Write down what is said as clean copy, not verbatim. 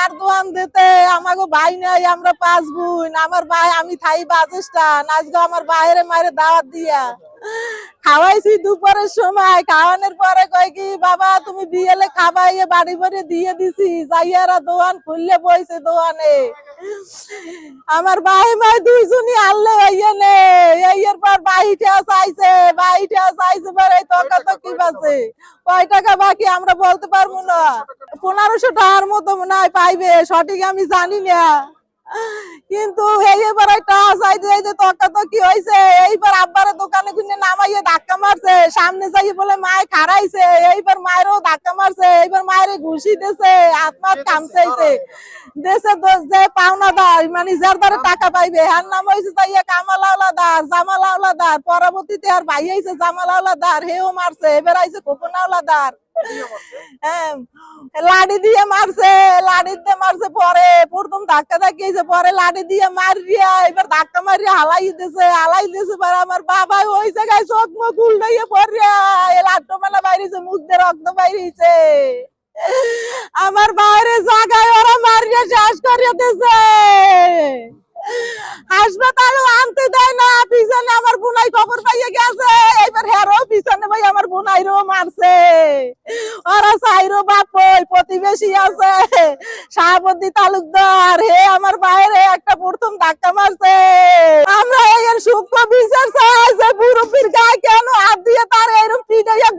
চার দোয়ান দিতে আমাকে ভাই নাই, আমরা 5 বোন। আমার ভাই, আমি থাই বাজেস্টান, আজকে আমার বাইরে মায়ের দাওয়াত দিয়া খাওয়াইছি দুপুরের সময়। খাওয়ানোর পরে কয় কি, বাবা তুমি বিয়েলে খাবাইয়ে বাড়ি বাড়ি দিয়ে দিছি। যাইয়ারা দোয়ান খুললে বইছে দোয়ানে। আমার ভাই মাই দুইজনই আনলে হইয়ে নে। এর পর বাইটা চাইছে পরে টাকা তো কি বাঁচে, কয় টাকা বাকি আমরা বলতে পারবো না। 1500 টাকার মতো মনে হয় পাইবে, সঠিক আমি জানি না। কিন্তু এইবার টাকা তো কি হয়েছে, এইবার আব্বার দোকানে কিনে নামাইয়ে ধাক্কা মারছে, সামনে যাই বলে মায় খারাইছে, এইবার মায়েরও ধাক্কা মারছে, এইবার মায়ের ঘুষি দিছে, হাত মাত কামচাইছে দেশে। যে পাওনাদার মানে যার দ্বারা টাকা পাইবে, আর নাম হয়েছে যাইয়া কামাল আওলাদার, জামাল আওলাদার। পরবর্তীতে আর ভাই আইছে জামাল আওলাদার, হেও মারছে। এবার আইছে খোকন আওলাদার, লাড়ি দিয়ে মারছে, লাড়ি দিয়ে মারছে। পরে প্রথম ধাক্কা ধাক্কিয়েছে, পরে লাড়ি দিয়ে মারিয়া এবার ধাক্কা মারিয়া হালাই দিয়েছে। পরে আমার বাবা ওই জায়গায় চোখ মুখ উল্টাইয়ে পড়িয়া লাট্টু মেলা বাইরেছে, মুখ দিয়ে রক্ত বাইরেছে। আমার বাইরে জায়গায় ওরা মারিয়া শেষ করিয়ে দিয়েছে। হাসপাতালে আনতে দেয় না, পিছনে আমার বোনাই খবর পাইয়ে গেছে। এবার হেরো পিছনে ভাই আমার বোনাইরও মারছে। ওরা চাইরো বাপ প্রতিবেশী আছে শাহাবুদ্দি তালুকদার, হে আমার বাইরে একটা প্রথম ধাক্কা মারছে। আমরা এর সূক্ষ্ম বিচার চাই যে মুরব্বীর গায়ে কেন হাত দিয়ে তার এরকম পিটাইয়া